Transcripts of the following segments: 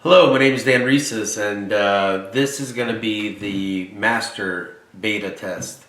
Hello, my name is Dan Rieses, and this is going to be the master beta test.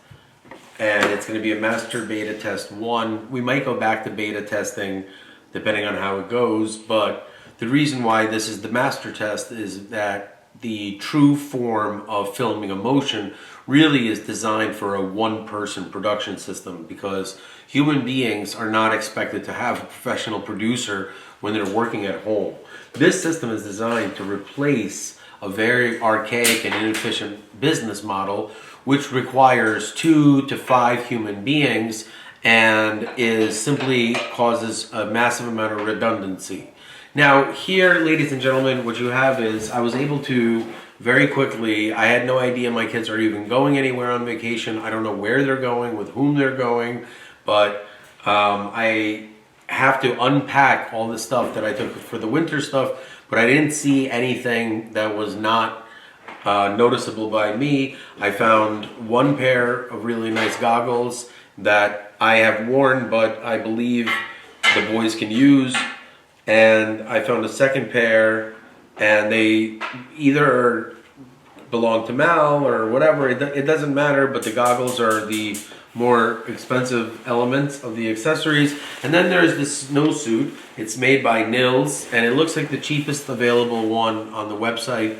And it's going to be a master beta test 1. We might go back to beta testing depending on how it goes, but the reason why this is the master test is that the true form of filming a motion really is designed for a one-person production system, because human beings are not expected to have a professional producer when they're working at home. This system is designed to replace a very archaic and inefficient business model, which requires 2 to 5 human beings and is simply causes a massive amount of redundancy. Now here, ladies and gentlemen, what you have is I was able to very quickly, I had no idea my kids are even going anywhere on vacation. I don't know where they're going, with whom they're going, but I have to unpack all the stuff that I took for the winter stuff, but I didn't see anything that was not noticeable by me. I found one pair of really nice goggles that I have worn, but I believe the boys can use. And I found a second pair, and they either belong to Mal or whatever. It doesn't matter, but the goggles are the more expensive elements of the accessories. And then there's this snowsuit. It's made by Nils, and it looks like the cheapest available one on the website,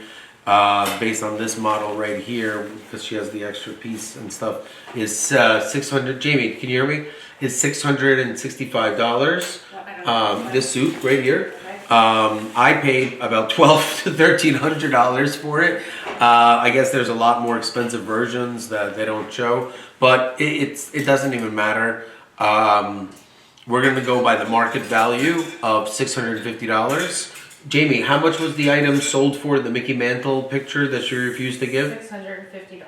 based on this model right here, because she has the extra piece and stuff, is 600. Jamie, can you hear me? Is $665. This suit right here. I paid about $1,200 to $1,300 for it. I guess there's a lot more expensive versions that they don't show, but it doesn't even matter. We're going to go by the market value of $650. Jamie, how much was the item sold for, the Mickey Mantle picture that you refused to give? $650.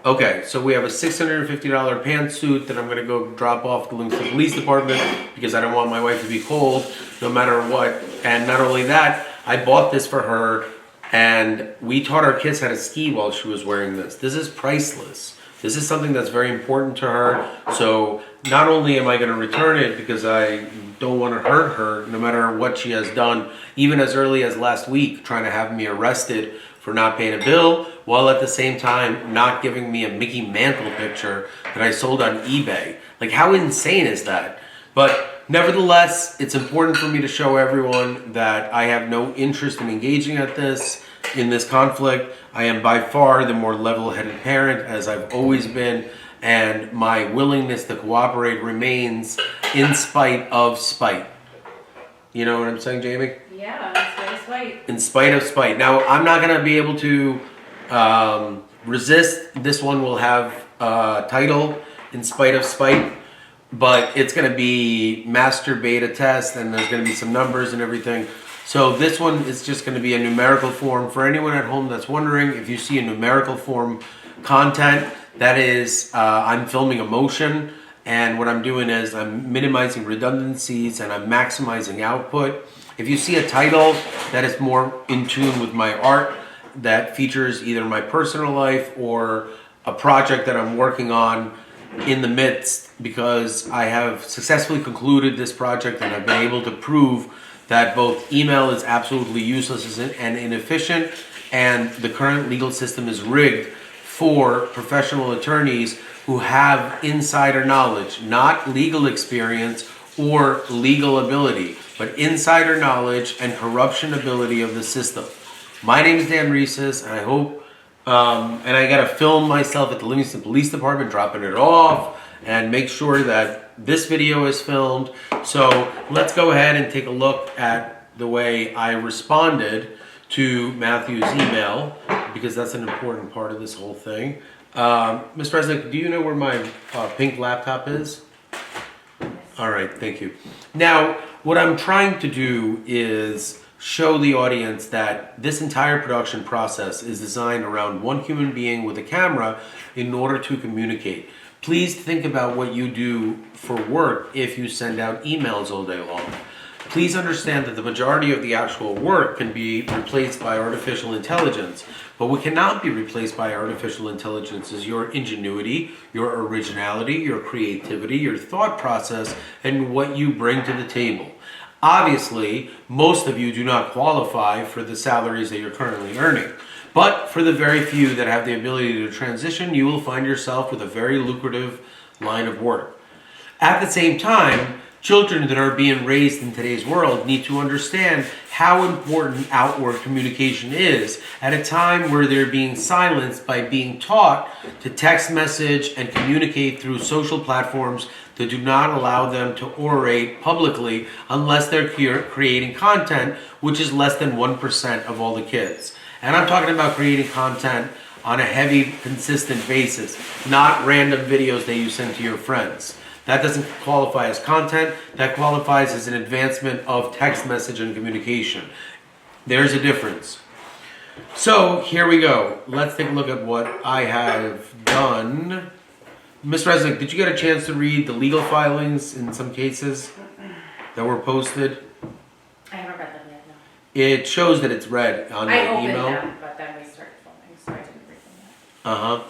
Okay, so we have a $650 pantsuit that I'm going to go drop off to the police department because I don't want my wife to be cold no matter what. And not only that, I bought this for her, and we taught our kids how to ski while she was wearing this. This is priceless. This is something that's very important to her. So not only am I going to return it because I don't want to hurt her no matter what she has done, even as early as last week, trying to have me arrested for not paying a bill, while at the same time not giving me a Mickey Mantle picture that I sold on eBay. Like, how insane is that? But nevertheless, it's important for me to show everyone that I have no interest in engaging in this conflict. I am by far the more level-headed parent, as I've always been, and my willingness to cooperate remains in spite of spite. You know what I'm saying, Jamie? Yeah, in spite of spite. In spite of spite. Now, I'm not going to be able to resist. This one will have a title, In Spite of Spite, but it's going to be master beta test, and there's going to be some numbers and everything. So this one is just going to be a numerical form. For anyone at home that's wondering, if you see a numerical form content, that is, I'm filming a motion, and what I'm doing is I'm minimizing redundancies and I'm maximizing output. If you see a title that is more in tune with my art, that features either my personal life or a project that I'm working on in the midst, because I have successfully concluded this project and I've been able to prove that both email is absolutely useless and inefficient, and the current legal system is rigged for professional attorneys who have insider knowledge, not legal experience or legal ability, but insider knowledge and corruption ability of the system. My name is Dan Rieses, and I hope, and I gotta film myself at the Livingston Police Department, dropping it off, and make sure that this video is filmed. So let's go ahead and take a look at the way I responded to Matthew's email, because that's an important part of this whole thing. Ms. President, do you know where my pink laptop is? All right, thank you. Now, what I'm trying to do is show the audience that this entire production process is designed around one human being with a camera in order to communicate. Please think about what you do for work if you send out emails all day long. Please understand that the majority of the actual work can be replaced by artificial intelligence, but what cannot be replaced by artificial intelligence is your ingenuity, your originality, your creativity, your thought process, and what you bring to the table. Obviously, most of you do not qualify for the salaries that you're currently earning. But for the very few that have the ability to transition, you will find yourself with a very lucrative line of work. At the same time, children that are being raised in today's world need to understand how important outward communication is at a time where they're being silenced by being taught to text message and communicate through social platforms that do not allow them to orate publicly unless they're creating content, which is less than 1% of all the kids. And I'm talking about creating content on a heavy, consistent basis, not random videos that you send to your friends. That doesn't qualify as content. That qualifies as an advancement of text message and communication. There's a difference. So here we go. Let's take a look at what I have done. Ms. Resnick, did you get a chance to read the legal filings in some cases that were posted? I haven't read them yet, no. It shows that it's read on I the opened email. them, but then we started filming, so I didn't read them yet. Uh-huh.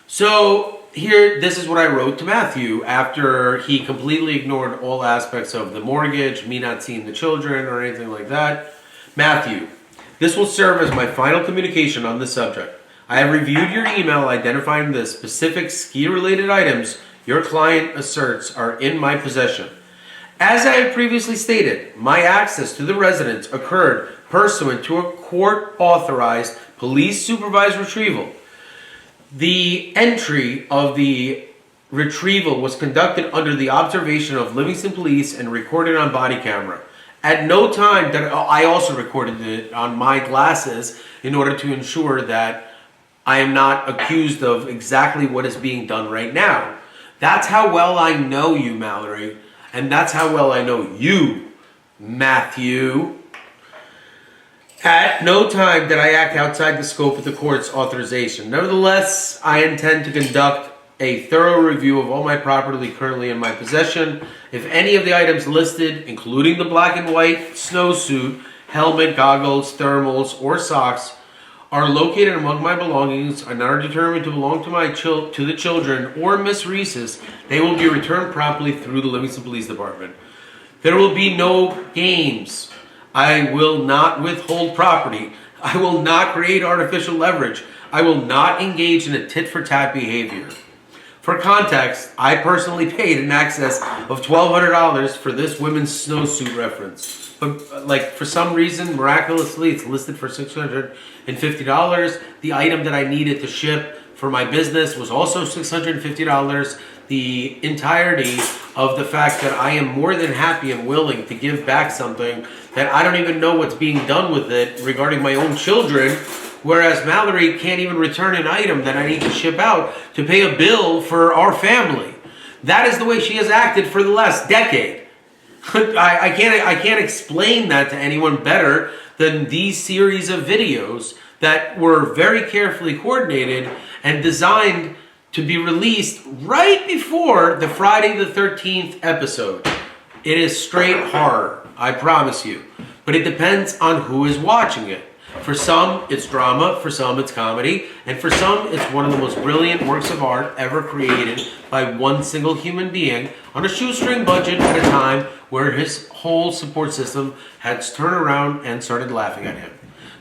So here, this is what I wrote to Matthew after he completely ignored all aspects of the mortgage, me not seeing the children or anything like that. Matthew, this will serve as my final communication on this subject. I have reviewed your email identifying the specific ski-related items your client asserts are in my possession. As I have previously stated, my access to the residence occurred pursuant to a court-authorized police-supervised retrieval. The entry of the retrieval was conducted under the observation of Livingston Police and recorded on body camera. At no time that I also recorded it on my glasses in order to ensure that I am not accused of exactly what is being done right now. That's how well I know you, Mallory. And that's how well I know you, Matthew. At no time did I act outside the scope of the court's authorization. Nevertheless, I intend to conduct a thorough review of all my property currently in my possession. If any of the items listed, including the black and white snowsuit, helmet, goggles, thermals, or socks, are located among my belongings and are determined to belong to the children or Miss Reese's, they will be returned promptly through the Livingston Police Department. There will be no games. I will not withhold property. I will not create artificial leverage. I will not engage in a tit-for-tat behavior. For context, I personally paid in excess of $1,200 for this women's snowsuit reference. But like for some reason, miraculously, it's listed for $650. The item that I needed to ship for my business was also $650. The entirety of the fact that I am more than happy and willing to give back something that I don't even know what's being done with it regarding my own children, whereas Mallory can't even return an item that I need to ship out to pay a bill for our family. That is the way she has acted for the last decade. I can't explain that to anyone better than these series of videos that were very carefully coordinated and designed to be released right before the Friday the 13th episode. It is straight horror, I promise you. But it depends on who is watching it. For some, it's drama, for some, it's comedy, and for some, it's one of the most brilliant works of art ever created by one single human being on a shoestring budget at a time where his whole support system had turned around and started laughing at him.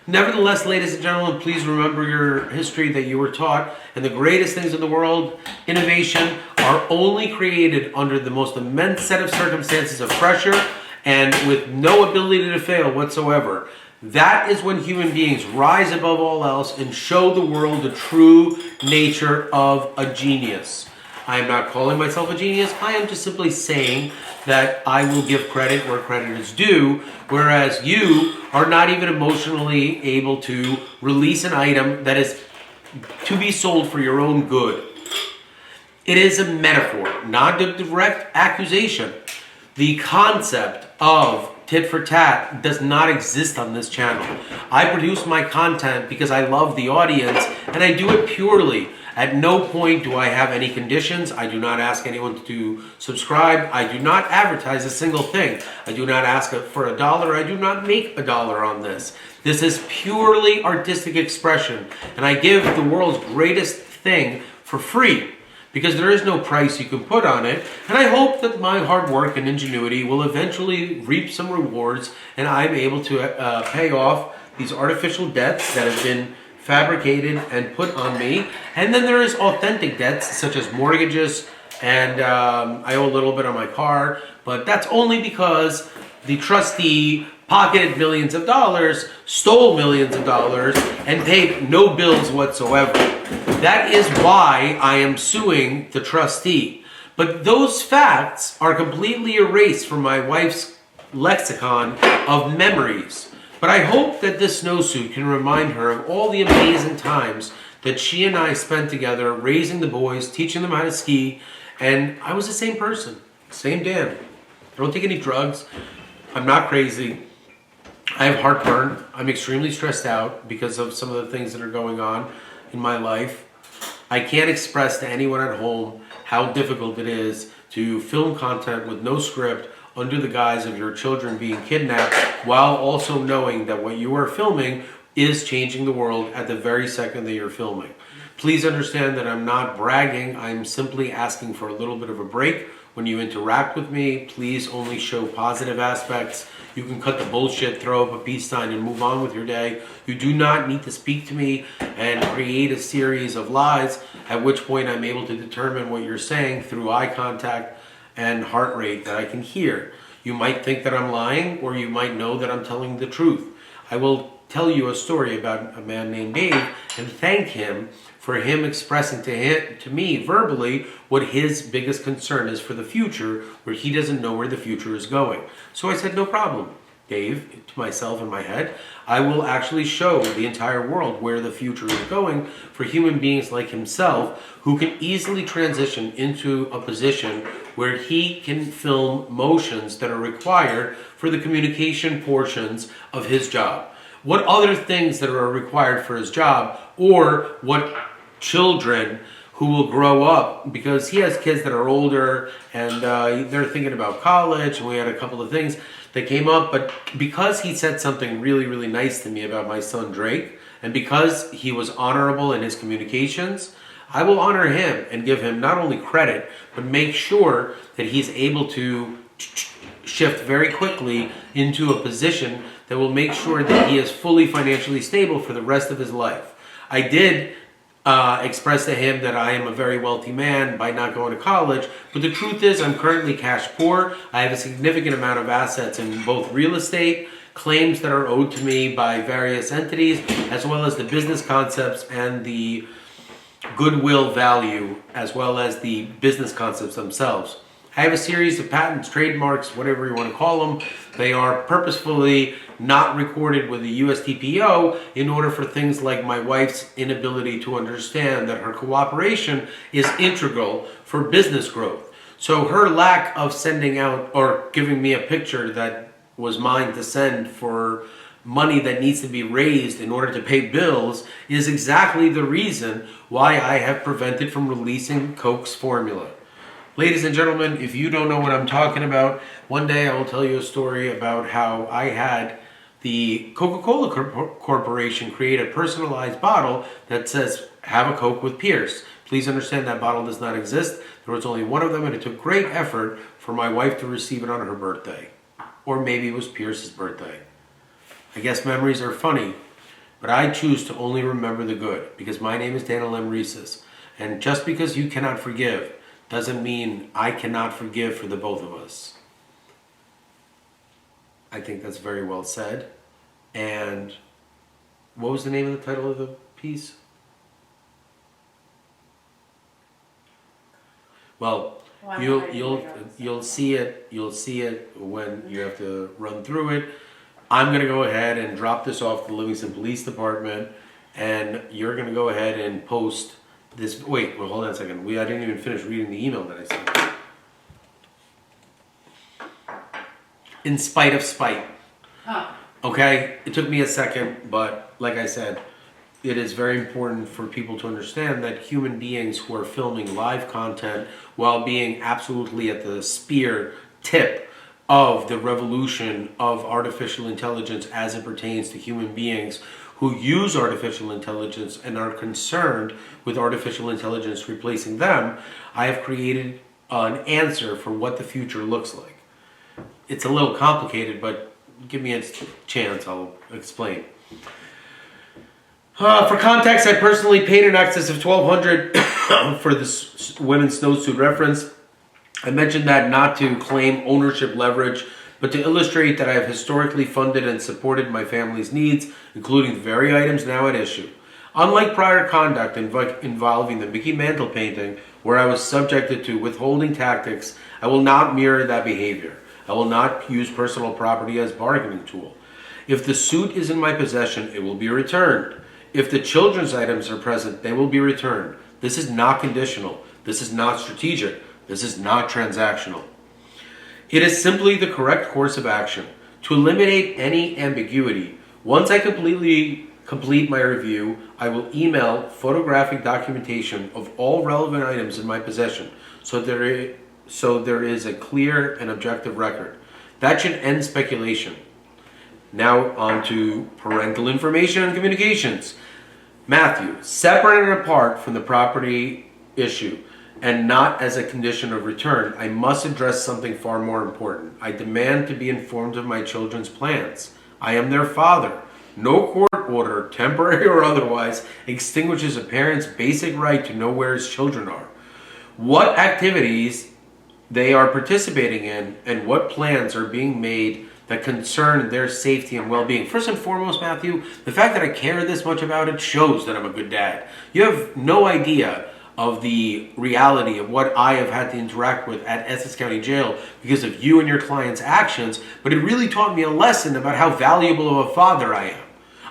Nevertheless, ladies and gentlemen, please remember your history that you were taught, and the greatest things in the world, innovation, are only created under the most immense set of circumstances of pressure and with no ability to fail whatsoever. That is when human beings rise above all else and show the world the true nature of a genius. I am not calling myself a genius. I am just simply saying that I will give credit where credit is due, whereas you are not even emotionally able to release an item that is to be sold for your own good. It is a metaphor, not a direct accusation. The concept of tit for tat does not exist on this channel. I produce my content because I love the audience, and I do it purely. At no point do I have any conditions. I do not ask anyone to subscribe. I do not advertise a single thing. I do not ask for $1. I do not make $1 on this. This is purely artistic expression, and I give the world's greatest thing for free because there is no price you can put on it. And I hope that my hard work and ingenuity will eventually reap some rewards, and I'm able to pay off these artificial debts that have been fabricated and put on me. And then there is authentic debts such as mortgages, and I owe a little bit on my car, but that's only because the trustee pocketed millions of dollars, stole millions of dollars, and paid no bills whatsoever. That is why I am suing the trustee. But those facts are completely erased from my wife's lexicon of memories. But I hope that this snowsuit can remind her of all the amazing times that she and I spent together raising the boys, teaching them how to ski, and I was the same person, same Dan. I don't take any drugs. I'm not crazy. I have heartburn. I'm extremely stressed out because of some of the things that are going on in my life. I can't express to anyone at home how difficult it is to film content with no script under the guise of your children being kidnapped, while also knowing that what you are filming is changing the world at the very second that you're filming. Please understand that I'm not bragging. I'm simply asking for a little bit of a break. When you interact with me, please only show positive aspects. You can cut the bullshit, throw up a peace sign, and move on with your day. You do not need to speak to me and create a series of lies, at which point I'm able to determine what you're saying through eye contact and heart rate that I can hear. You might think that I'm lying, or you might know that I'm telling the truth. I will tell you a story about a man named Dave and thank him for him expressing to me verbally what his biggest concern is for the future, where he doesn't know where the future is going. So I said, no problem, Dave, to myself in my head. I will actually show the entire world where the future is going for human beings like himself, who can easily transition into a position where he can film motions that are required for the communication portions of his job. What other things that are required for his job, or what children who will grow up, because he has kids that are older and they're thinking about college, and we had a couple of things that came up, but because he said something really, really nice to me about my son Drake, and because he was honorable in his communications, I will honor him and give him not only credit, but make sure that he's able to shift very quickly into a position that will make sure that he is fully financially stable for the rest of his life. I did express to him that I am a very wealthy man by not going to college, but the truth is I'm currently cash poor. I have a significant amount of assets in both real estate, claims that are owed to me by various entities, as well as the business concepts and the goodwill value, as well as the business concepts themselves. I have a series of patents, trademarks, whatever you want to call them. They are purposefully not recorded with the USTPO in order for things like my wife's inability to understand that her cooperation is integral for business growth. So her lack of sending out or giving me a picture that was mine to send for money that needs to be raised in order to pay bills is exactly the reason why I have prevented from releasing Coke's formula. Ladies and gentlemen, if you don't know what I'm talking about, one day I will tell you a story about how I had the Coca-Cola Corporation create a personalized bottle that says, have a Coke with Pierce. Please understand that bottle does not exist. There was only one of them, and it took great effort for my wife to receive it on her birthday. Or maybe it was Pierce's birthday. I guess memories are funny, but I choose to only remember the good, because my name is Daniel M. Reeses. And just because you cannot forgive doesn't mean I cannot forgive for the both of us. I think that's very well said. And what was the name of the title of the piece? Well, you'll see it when you have to run through it. I'm going to go ahead and drop this off to the Livingston Police Department, and you're going to go ahead and post this. Wait, well, hold on a second. I didn't even finish reading the email that I sent. In spite of spite. Huh. Okay? It took me a second, but like I said, it is very important for people to understand that human beings who are filming live content while being absolutely at the spear tip of the revolution of artificial intelligence as it pertains to human beings who use artificial intelligence and are concerned with artificial intelligence replacing them, I have created an answer for what the future looks like. It's a little complicated, but give me a chance, I'll explain. For context, I personally paid in excess of $1,200 for this women's snowsuit reference. I mentioned that not to claim ownership leverage, but to illustrate that I have historically funded and supported my family's needs, including the very items now at issue. Unlike prior conduct involving the Mickey Mantle painting, where I was subjected to withholding tactics, I will not mirror that behavior. I will not use personal property as bargaining tool. If the suit is in my possession, it will be returned. If the children's items are present, they will be returned. This is not conditional. This is not strategic. This is not transactional. It is simply the correct course of action. To eliminate any ambiguity, once I complete my review, I will email photographic documentation of all relevant items in my possession so there is a clear and objective record. That should end speculation. Now on to parental information and communications. Matthew, separate and apart from the property issue and not as a condition of return, I must address something far more important. I demand to be informed of my children's plans. I am their father. No court order, temporary or otherwise, extinguishes a parent's basic right to know where his children are, what activities they are participating in, and what plans are being made that concern their safety and well-being. First and foremost, Matthew, the fact that I care this much about it shows that I'm a good dad. You have no idea of the reality of what I have had to interact with at Essex County Jail because of you and your client's actions, but it really taught me a lesson about how valuable of a father I am.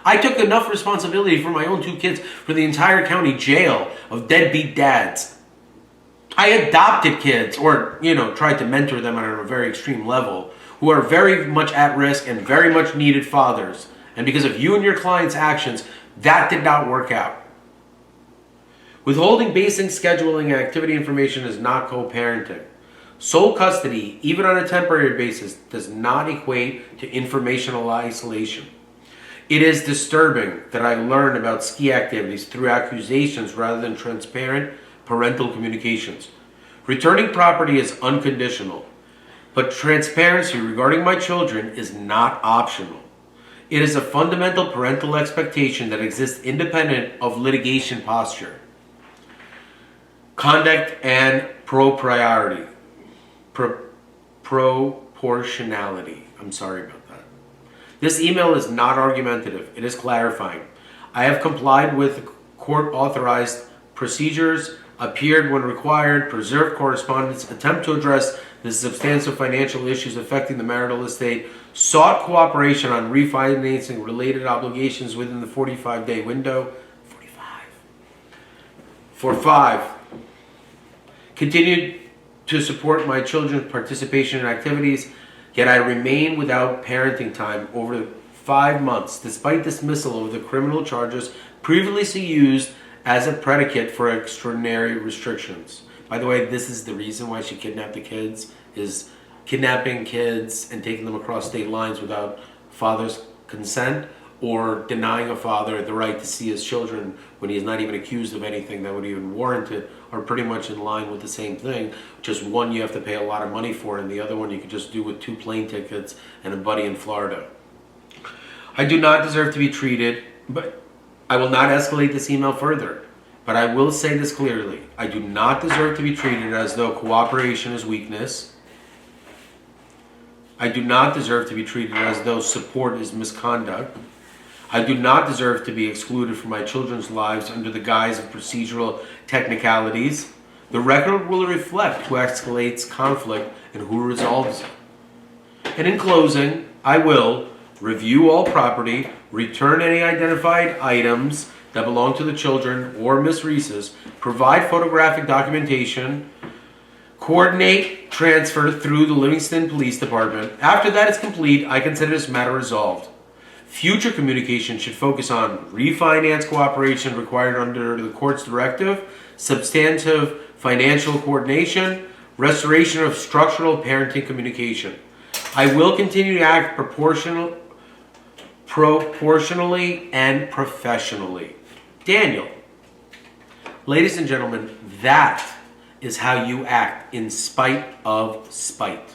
I took enough responsibility for my own 2 kids for the entire county jail of deadbeat dads. I adopted kids, or, tried to mentor them on a very extreme level, who are very much at risk and very much needed fathers. And because of you and your client's actions, that did not work out. Withholding basic scheduling and activity information is not co-parenting. Sole custody, even on a temporary basis, does not equate to informational isolation. It is disturbing that I learn about ski activities through accusations rather than transparent parental communications. Returning property is unconditional, but transparency regarding my children is not optional. It is a fundamental parental expectation that exists independent of litigation posture. Conduct and propriety. Proportionality. I'm sorry about that. This email is not argumentative. It is clarifying. I have complied with court-authorized procedures, appeared when required, preserved correspondence, attempt to address the substantial financial issues affecting the marital estate, sought cooperation on refinancing related obligations within the 45-day window. 5. Continued to support my children's participation in activities, yet I remain without parenting time over 5 months, despite dismissal of the criminal charges previously used as a predicate for extraordinary restrictions. By the way, this is the reason why she kidnapped the kids, is kidnapping kids and taking them across state lines without father's consent, or denying a father the right to see his children when he is not even accused of anything that would even warrant it, are pretty much in line with the same thing. Just one you have to pay a lot of money for, and the other one you could just do with 2 plane tickets and a buddy in Florida. I do not deserve to be treated, but I will not escalate this email further. But I will say this clearly. I do not deserve to be treated as though cooperation is weakness. I do not deserve to be treated as though support is misconduct. I do not deserve to be excluded from my children's lives under the guise of procedural technicalities. The record will reflect who escalates conflict and who resolves it. And in closing, I will review all property, return any identified items that belong to the children or Miss Reese's, provide photographic documentation, coordinate transfer through the Livingston Police Department. After that is complete, I consider this matter resolved. Future communication should focus on refinance cooperation required under the court's directive, substantive financial coordination, restoration of structural parenting communication. I will continue to act proportionally and professionally. Daniel, ladies and gentlemen, that is how you act in spite of spite.